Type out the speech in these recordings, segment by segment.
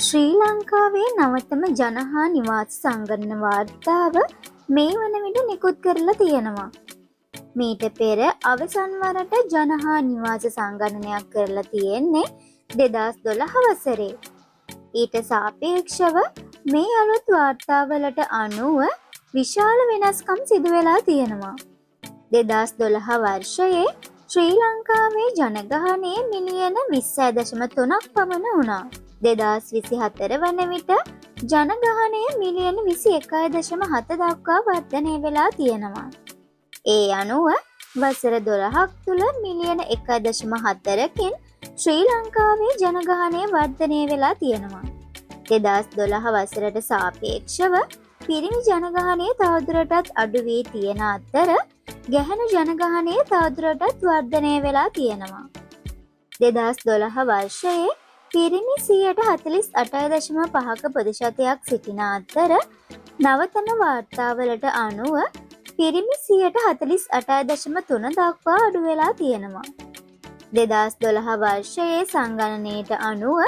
ශ්‍රී ලංකාවේ නවතම ජනහා නිවාස සංගණන වාර්තාව මේ වන විට නිකුත් කරලා තියෙනවා. මීට පෙර අවසන් වරට ජනහා නිවාස සංගණනයක් කරලා තියෙන්නේ 2012 වසරේ. ඊට සාපේක්ෂව මේ අලුත් වාර්තාවලට අනුව විශාල වෙනස්කම් සිදු වෙලා තියෙනවා. 2012 වර්ෂයේ ශ්‍රී ලංකාවේ ජනගහනය මිලියන 20.3ක් පමණ වුණා. 2024 වන විට ජනගහනය මිලියන 21.7 දක්වා වර්ධනය වෙලා තියෙනවා. ඒ අනුව වසර 12ක් තුළ මිලියන 1.4කින් ශ්‍රී ලංකාවේ ජනගහනය වර්ධනය වෙලා තියෙනවා. 2012 වසරට සාපේක්ෂව පිරිමි ජනගහනය තවදුරටත් අඩු වී තියෙන අතර ගැහැණු ජනගහනය තවදුරටත් වර්ධනය වෙලා තියෙනවා. 2012 වර්ෂයේ පිරිමි 48.5% ප්‍රතිශතයක් සිටින අතර නවතම වාර්තාවලට අනුව පිරිමි 48.3% දක්වා අඩු වෙලා තියෙනවා. 2012 වර්ෂයේ සංගණනයට අනුව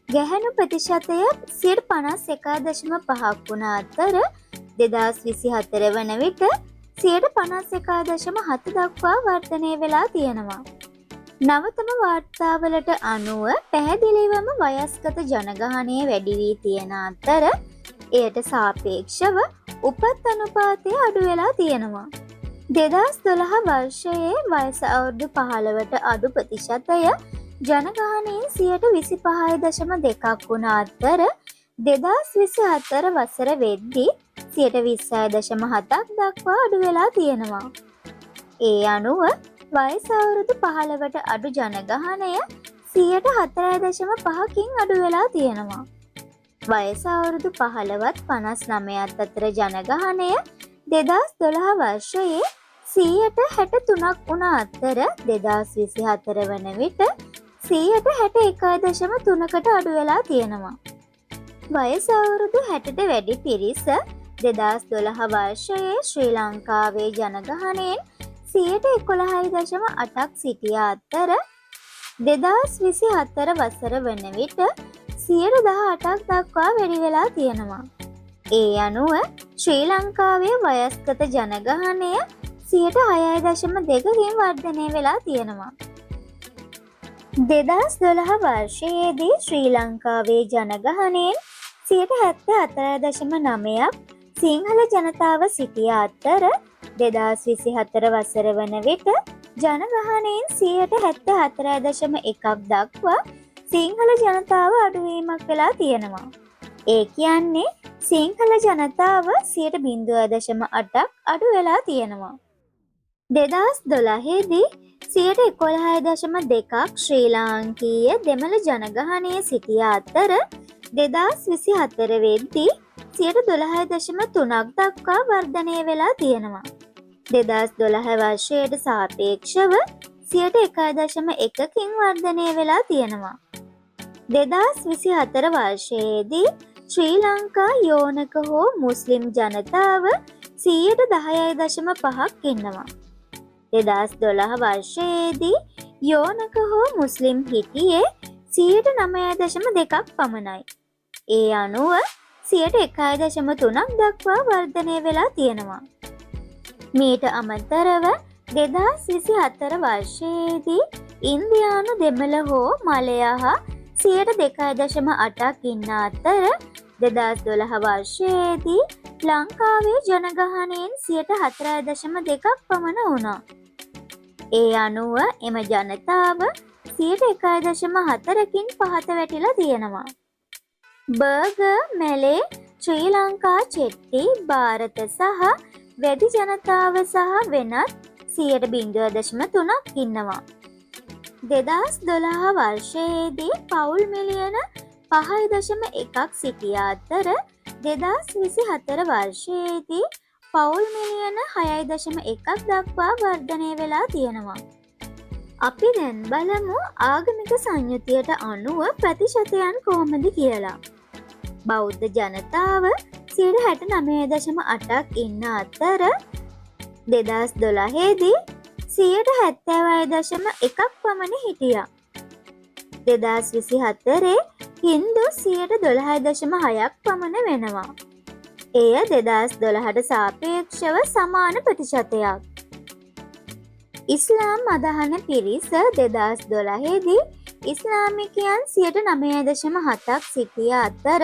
ගැහැණු ප්‍රතිශතය 51.5% වුණ අතර 2024 වන විට 51.7 දක්වා වර්ධනය වෙලා තියෙනවා. නවතම වාර්තාවලට අනුව පැහැදිලිවම වයස්ගත ජනගහනය වැඩි වී තියෙන අතර එයට සාපේක්ෂව උපත් අනුපාතය අඩු වෙලා තියෙනවා. 2012 වර්ෂයේ වයස අවුරුදු 15ට අඩු ප්‍රතිශතය ජනගහනයෙන් 25.2ක් වුණ අතර 2024 වසර වෙද්දී 20.7ක් දක්වා අඩු වෙලා තියෙනවා. ඒ අනුව වයස අවුරුදු 15ට අඩු ජනගහනය 4.5කින් අඩු වෙලා තියෙනවා. වයස අවුරුදු 15ත් 59ත් අතර ජනගහනය 2012 වර්ෂයේ 63%ක් වුණ අතර 2024 වන විට 61.3කට අඩු වෙලා තියෙනවා. වයස අවුරුදු 60ට වැඩි පිරිස 2012 වර්ෂයේ ශ්‍රී ලංකාවේ ජනගහනයෙන් 11.8ක් සිටිය අතර 2024 වසර වන විට 18ක් දක්වා වැඩි වෙලා තියෙනවා. ඒ අනුව ශ්‍රී ලංකාවේ වයස්ගත ජනගහනය 6.2කින් වර්ධනය වෙලා තියෙනවා. 2012 වර්ෂයේදී ශ්‍රී ලංකාවේ ජනගහනයෙන් 74.9ක් සිංහල ජනතාව සිටිය අතර 2024 වසර වන විට ජනගහනයෙන් 74.1ක් දක්වා සිංහල ජනතාව අඩුවීමක් වෙලා තියෙනවා. ඒ කියන්නේ සිංහල ජනතාව 0.8ක් අඩු වෙලා තියෙනවා. 2012දී 11.2ක් ශ්‍රී ලාංකීය දෙමළ ජනගහනය සිටිය අතර 2024 වෙද්දී 12.3ක් දක්වා වර්ධනය වෙලා තියෙනවා. 2012 වර්ෂයට සාපේක්ෂව 1.1කින් වර්ධනය වෙලා තියෙනවා. 2024 වර්ෂයේදී ශ්‍රී ලංකා යෝනක හෝ මුස්ලිම් ජනතාව 10.5ක් ඉන්නවා. 2012 වර්ෂයේදී යෝනක හෝ මුස්ලිම් හිටියේ 9.2ක් පමණයි. ඒ අනුව 1.3ක් දක්වා වර්ධනය වෙලා තියෙනවා. මීට අමතරව 2024 වර්ෂයේදී ඉන්දියානු දෙමළ හෝ මලයා 2.8ක් ඉන්න අතර 2012 වර්ෂයේදී ලංකාවේ ජනගහනයෙන් 4.2ක් පමණ වුණා. ඒ අනුව එම ජනතාව 1.4කින් පහත වැටිලා තියෙනවා. බර්ගර්, මැලේ, ශ්‍රී ලංකා චෙට්ටි, ಭಾರತ සහ වැඩි ජනතාව සහ වෙනත් 0.3ක් ඉන්නවා. 2012 වර්ෂයේදී පවුල් මිලියන 5.1ක් සිටිය අතර 2024 වර්ෂයේදී පවුල් මිලියන 6.1ක් දක්වා වර්ධනය වෙලා තියෙනවා. අපි දැන් බලමු ආගමික සංයුතියට අනුව ප්‍රතිශතයන් කොහොමද කියලා. බෞද්ධ ජනතාව 69.8ක් ඉන්න අතර 2012දී 70.1ක් පමණ හිටියා. 2024 හින්දු 12.6ක් පමණ වෙනවා. එය 2012ට සාපේක්ෂව සමාන ප්‍රතිශතයක්. ඉස්ලාම් අදහන පිරිස 2012දී ඉස්ලාමිකයන් 9.7ක් සිටිය අතර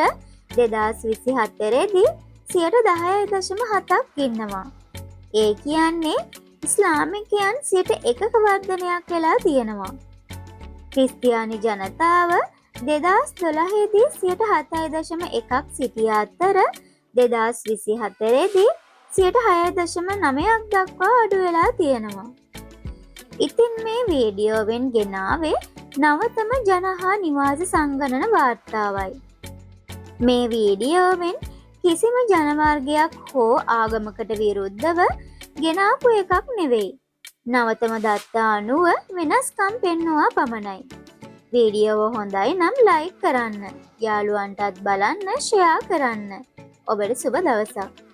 2024දී 10.7ක් ඉන්නවා. ඒ කියන්නේ ඉස්ලාමිකයන් 1%ක වර්ධනයක් වෙලා තියෙනවා. ක්‍රිස්තියානි ජනතාව 2012දී 7.1ක් සිටිය අතර 2024දී 6.9ක් දක්වා අඩු වෙලා තියෙනවා. ඉතින් මේ වීඩියෝවෙන් ගෙනාවේ නවතම ජන හා නිවාස සංගණන වාර්තාවයි. මේ වීඩියෝවෙන් කිසිම ජනවර්ගයක් හෝ ආගමකට විරුද්ධව ගෙනාපු එකක් නෙවෙයි. නවතම දත්ත අනුව වෙනස්කම් පෙන්නවා පමණයි. වීඩියෝව හොඳයි නම් ලයික් කරන්න. යාළුවන්ටත් බලන්න ෂෙයා කරන්න. ඔබට සුබ දවසක්.